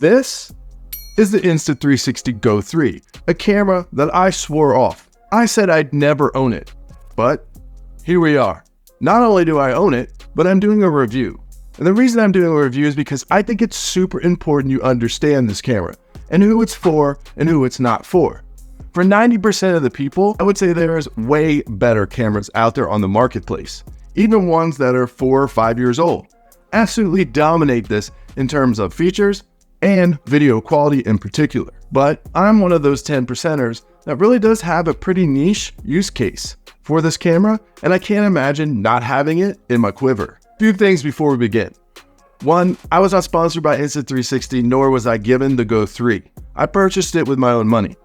This is the Insta360 Go3, a camera that I swore off. I said I'd never own it, but here we are. Not only do I own it, but I'm doing a review. And the reason I'm doing a review is because I think it's super important you understand this camera and who it's for and who it's not for. For 90% of the people, I would say there's way better cameras out there on the marketplace, even ones that are 4 or 5 years old. Absolutely dominate this in terms of features and video quality in particular. But I'm one of those 10%ers that really does have a pretty niche use case for this camera, and I can't imagine not having it in my quiver. A few things before we begin. One, I was not sponsored by Insta360, nor was I given the Go3. I purchased it with my own money.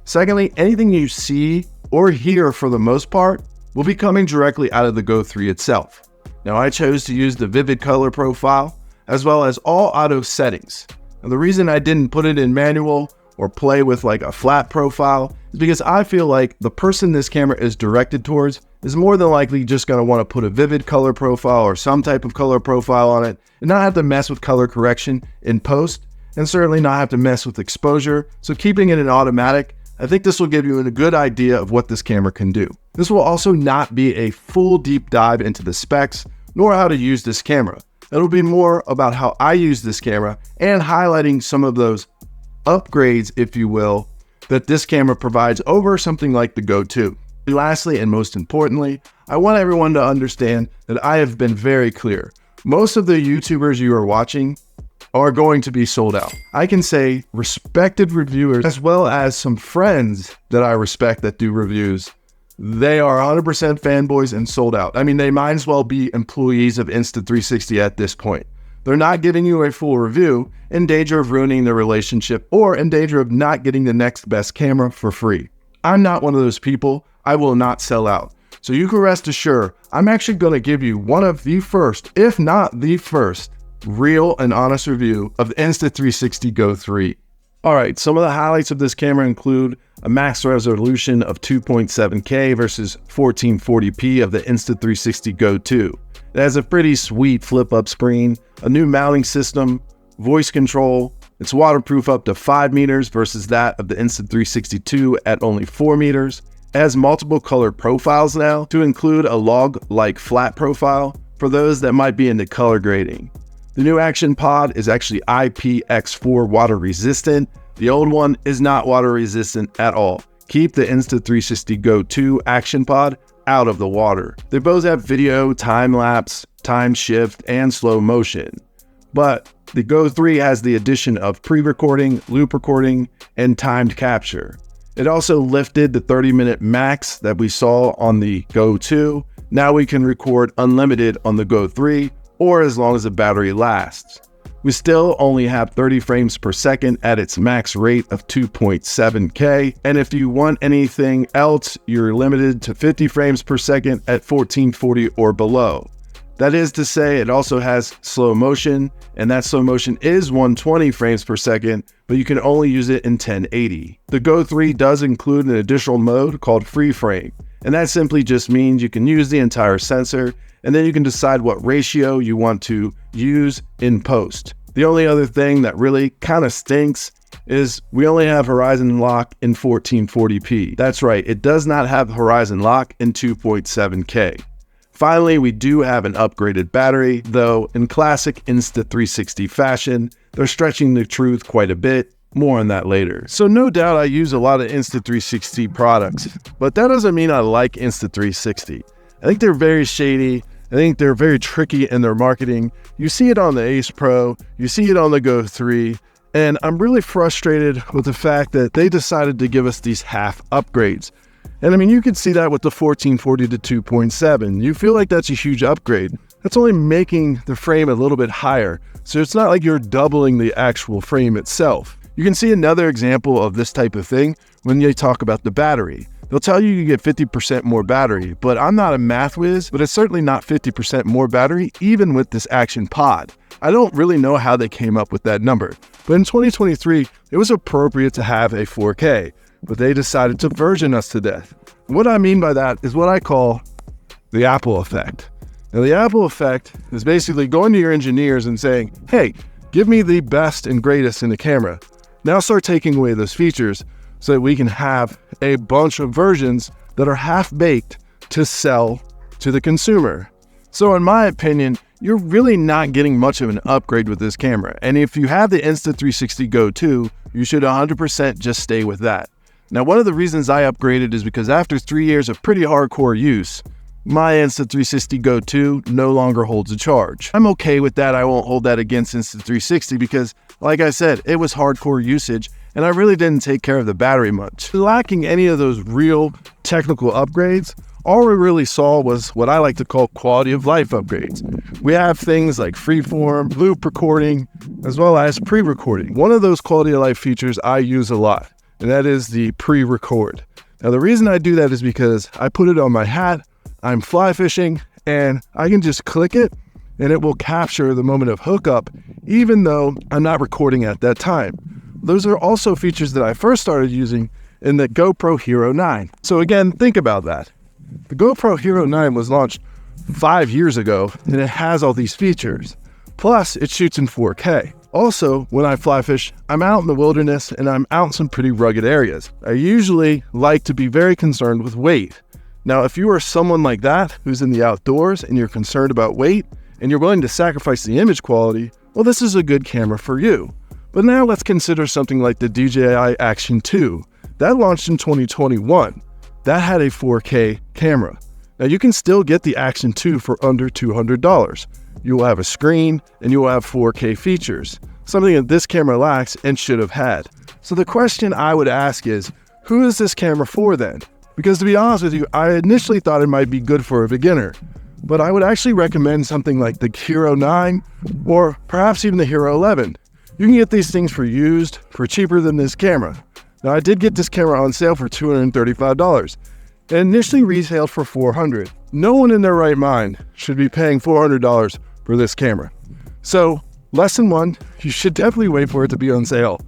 Secondly, anything you see or hear for the most part will be coming directly out of the Go3 itself. Now, I chose to use the vivid color profile as well as all auto settings. Now, the reason I didn't put it in manual or play with like a flat profile is because I feel like the person this camera is directed towards is more than likely just going to want to put a vivid color profile or some type of color profile on it and not have to mess with color correction in post, and certainly not have to mess with exposure. So keeping it in automatic, I think this will give you a good idea of what this camera can do. This will also not be a full deep dive into the specs nor how to use this camera. It'll be more about how I use this camera and highlighting some of those upgrades, if you will, that this camera provides over something like the Go2. Lastly, and most importantly, I want everyone to understand that I have been very clear. Most of the YouTubers you are watching are going to be sold out. I can say respected reviewers, as well as some friends that I respect that do reviews, they are 100% fanboys and sold out. I mean, they might as well be employees of Insta360 at this point. They're not giving you a full review, in danger of ruining the relationship or in danger of not getting the next best camera for free. I'm not one of those people. I will not sell out. So you can rest assured, I'm actually going to give you one of the first, if not the first, real and honest review of the Insta360 Go3. All right, some of the highlights of this camera include a max resolution of 2.7K versus 1440p of the Insta360 Go2. It has a pretty sweet flip-up screen, a new mounting system, voice control. It's waterproof up to 5 meters versus that of the Insta360 at only 4 meters. It has multiple color profiles now to include a log-like flat profile for those that might be into color grading. The new action pod is actually IPX4 water resistant. The old one is not water resistant at all. Keep the Insta360 Go2 action pod out of the water. They both have video, time lapse, time shift, and slow motion. But the Go3 has the addition of pre-recording, loop recording, and timed capture. It also lifted the 30-minute max that we saw on the Go2. Now we can record unlimited on the Go3, or as long as the battery lasts. We still only have 30 frames per second at its max rate of 2.7K, and if you want anything else, you're limited to 50 frames per second at 1440 or below. That is to say, it also has slow motion, and that slow motion is 120 frames per second, but you can only use it in 1080. The Go3 does include an additional mode called free frame, and that simply just means you can use the entire sensor, and then you can decide what ratio you want to use in post. The only other thing that really kind of stinks is we only have horizon lock in 1440p. That's right, it does not have horizon lock in 2.7K. Finally, we do have an upgraded battery, though in classic Insta360 fashion, they're stretching the truth quite a bit. More on that later. So no doubt I use a lot of Insta360 products, but that doesn't mean I like Insta360. I think they're very shady. I think they're very tricky in their marketing. You see it on the Ace Pro, you see it on the Go3, and I'm really frustrated with the fact that they decided to give us these half upgrades. And I mean, you can see that with the 1440 to 2.7. You feel like that's a huge upgrade. That's only making the frame a little bit higher. So it's not like you're doubling the actual frame itself. You can see another example of this type of thing when they talk about the battery. They'll tell you get 50% more battery, but I'm not a math whiz, but it's certainly not 50% more battery, even with this action pod. I don't really know how they came up with that number, but in 2023, it was appropriate to have a 4K, but they decided to virgin us to death. What I mean by that is what I call the Apple effect. Now, the Apple effect is basically going to your engineers and saying, hey, Give me the best and greatest in the camera. Now start taking away those features so that we can have a bunch of versions that are half-baked to sell to the consumer. So in my opinion, you're really not getting much of an upgrade with this camera. And if you have the Insta360 Go2, you should 100% just stay with that. Now, one of the reasons I upgraded is because after 3 years of pretty hardcore use, my Insta360 Go2 no longer holds a charge. I'm okay with that. I won't hold that against Insta360 because, like I said, it was hardcore usage and I really didn't take care of the battery much. Lacking any of those real technical upgrades, all we really saw was what I like to call quality of life upgrades. We have things like freeform, loop recording, as well as pre-recording. One of those quality of life features I use a lot, and that is the pre-record. Now, the reason I do that is because I put it on my hat, I'm fly fishing, and I can just click it, and it will capture the moment of hookup, even though I'm not recording at that time. Those are also features that I first started using in the GoPro Hero 9. So again, think about that. The GoPro Hero 9 was launched 5 years ago, and it has all these features. Plus, it shoots in 4K. Also, when I fly fish, I'm out in the wilderness and I'm out in some pretty rugged areas. I usually like to be very concerned with weight. Now, if you are someone like that who's in the outdoors and you're concerned about weight and you're willing to sacrifice the image quality, well, this is a good camera for you. But now let's consider something like the DJI Action 2. That launched in 2021. That had a 4K camera. Now you can still get the Action 2 for under $200. You will have a screen and you will have 4K features, something that this camera lacks and should have had. So the question I would ask is, who is this camera for then? Because to be honest with you, I initially thought it might be good for a beginner, but I would actually recommend something like the Hero 9 or perhaps even the Hero 11. You can get these things for used for cheaper than this camera. Now, I did get this camera on sale for $235. It initially retailed for $400. No one in their right mind should be paying $400 for this camera. So, lesson 1, you should definitely wait for it to be on sale.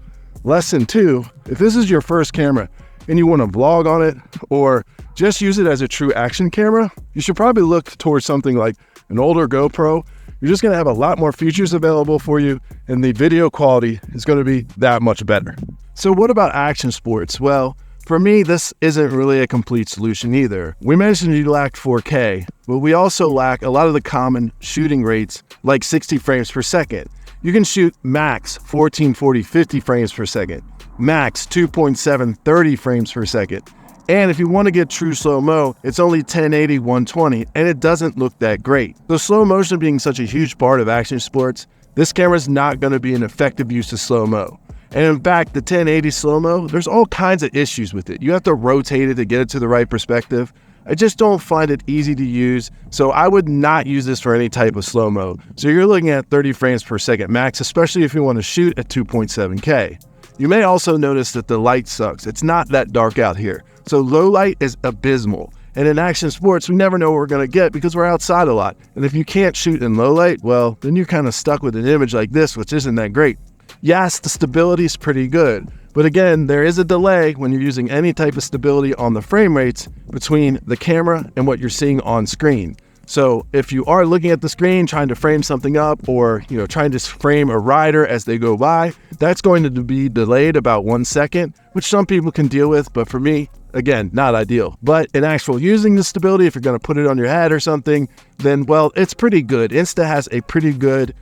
Lesson 2, if this is your first camera and you want to vlog on it or just use it as a true action camera, you should probably look towards something like an older GoPro. You're just going to have a lot more features available for you and the video quality is going to be that much better. So what about action sports? Well, for me, this isn't really a complete solution either. We mentioned you lacked 4K, but we also lack a lot of the common shooting rates like 60 frames per second. You can shoot max 1440 50 frames per second, max 2.7 30 frames per second. And if you want to get true slow-mo, it's only 1080 120 and it doesn't look that great. So slow motion being such a huge part of action sports, this camera is not going to be an effective use of slow-mo. And in fact, the 1080 slow-mo, there's all kinds of issues with it. You have to rotate it to get it to the right perspective. I just don't find it easy to use, so I would not use this for any type of slow-mo. So you're looking at 30 frames per second max, especially if you want to shoot at 2.7K. You may also notice that the light sucks. It's not that dark out here. So low light is abysmal. And in action sports, we never know what we're going to get because we're outside a lot. And if you can't shoot in low light, well, then you're kind of stuck with an image like this, which isn't that great. Yes, the stability is pretty good, but again, there is a delay when you're using any type of stability on the frame rates between the camera and what you're seeing on screen. So if you are looking at the screen trying to frame something up or trying to frame a rider as they go by, that's going to be delayed about 1 second, which some people can deal with, but for me, again, not ideal. But in actual using the stability, if you're going to put it on your head or something, then well, it's pretty good. Insta has a pretty good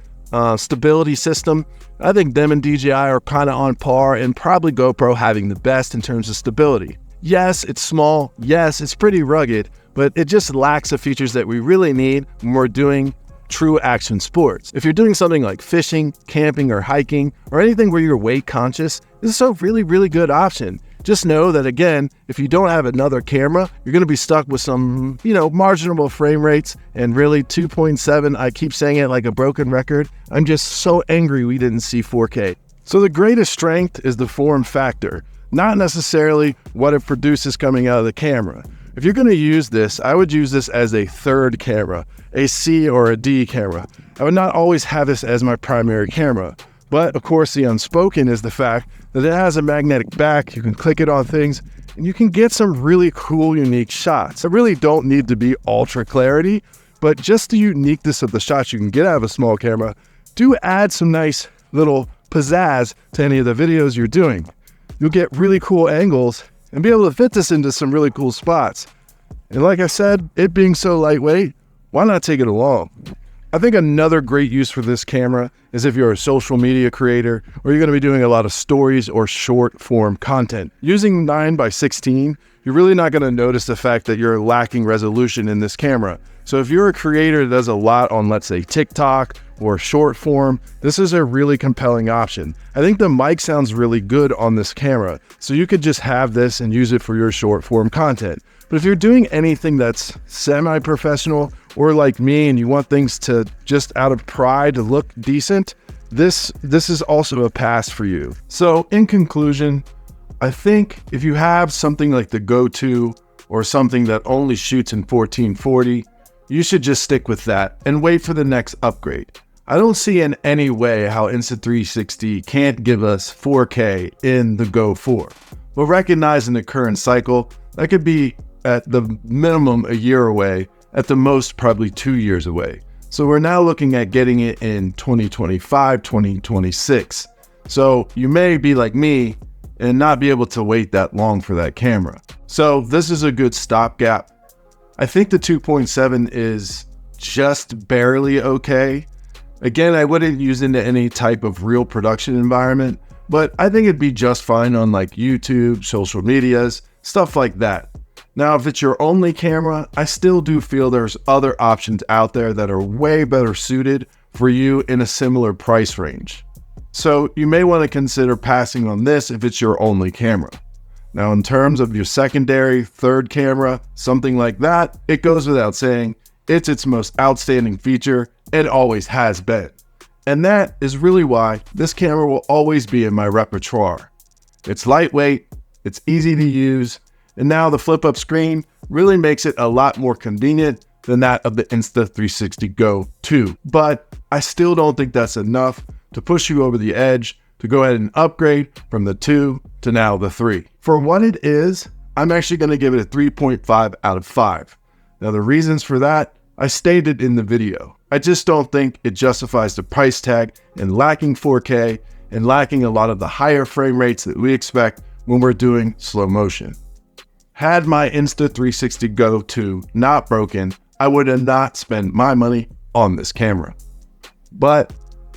stability system. I think them and DJI are kind of on par, and probably GoPro having the best in terms of stability. Yes, it's small. Yes, it's pretty rugged, but it just lacks the features that we really need when we're doing true action sports. If you're doing something like fishing, camping, or hiking, or anything where you're weight conscious, this is a really, really good option. Just know that, again, if you don't have another camera, you're going to be stuck with some, marginal frame rates, and really 2.7, I keep saying it like a broken record. I'm just so angry we didn't see 4K. So the greatest strength is the form factor, not necessarily what it produces coming out of the camera. If you're going to use this, I would use this as a third camera, a C or a D camera. I would not always have this as my primary camera. But of course, the unspoken is the fact that it has a magnetic back. You can click it on things and you can get some really cool, unique shots. They really don't need to be ultra clarity, but just the uniqueness of the shots you can get out of a small camera do add some nice little pizzazz to any of the videos you're doing. You'll get really cool angles and be able to fit this into some really cool spots. And like I said, it being so lightweight, why not take it along? I think another great use for this camera is if you're a social media creator or you're going to be doing a lot of stories or short form content. Using 9x16, you're really not going to notice the fact that you're lacking resolution in this camera. So if you're a creator that does a lot on, let's say, TikTok or short form, this is a really compelling option. I think the mic sounds really good on this camera, so you could just have this and use it for your short form content. But if you're doing anything that's semi-professional or like me and you want things to just out of pride to look decent, this is also a pass for you. So in conclusion, I think if you have something like the Go2 or something that only shoots in 1440, you should just stick with that and wait for the next upgrade. I don't see in any way how Insta360 can't give us 4K in the Go4. But recognizing the current cycle, that could be at the minimum a year away, at the most probably 2 years away. So we're now looking at getting it in 2025, 2026. So you may be like me and not be able to wait that long for that camera. So this is a good stopgap. I think the 2.7 is just barely okay. Again, I wouldn't use it into any type of real production environment, but I think it'd be just fine on like YouTube, social medias, stuff like that. Now, if it's your only camera, I still do feel there's other options out there that are way better suited for you in a similar price range. So you may want to consider passing on this if it's your only camera. Now, in terms of your secondary, third camera, something like that, it goes without saying, it's its most outstanding feature and always has been. And that is really why this camera will always be in my repertoire. It's lightweight, it's easy to use, and now the flip-up screen really makes it a lot more convenient than that of the Insta360 Go3. But I still don't think that's enough to push you over the edge to go ahead and upgrade from the 2 to now the 3. For what it is, I'm actually going to give it a 3.5 out of 5. Now the reasons for that, I stated in the video. I just don't think it justifies the price tag and lacking 4K and lacking a lot of the higher frame rates that we expect when we're doing slow motion. Had my Insta360 Go2 not broken, I would have not spent my money on this camera. But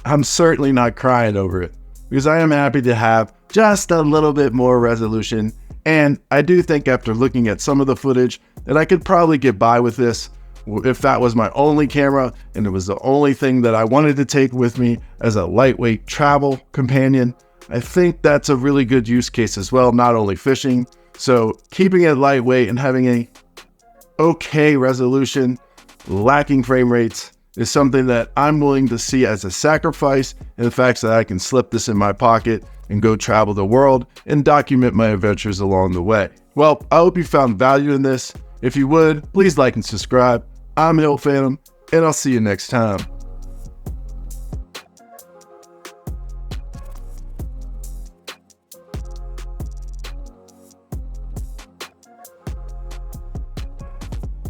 I'm certainly not crying over it because I am happy to have just a little bit more resolution. And I do think after looking at some of the footage that I could probably get by with this if that was my only camera and it was the only thing that I wanted to take with me as a lightweight travel companion. I think that's a really good use case as well, not only fishing. So keeping it lightweight and having a okay resolution, lacking frame rates is something that I'm willing to see as a sacrifice in the fact that I can slip this in my pocket and go travel the world and document my adventures along the way. Well, I hope you found value in this. If you would, please like and subscribe. I'm Hill Phantom, and I'll see you next time.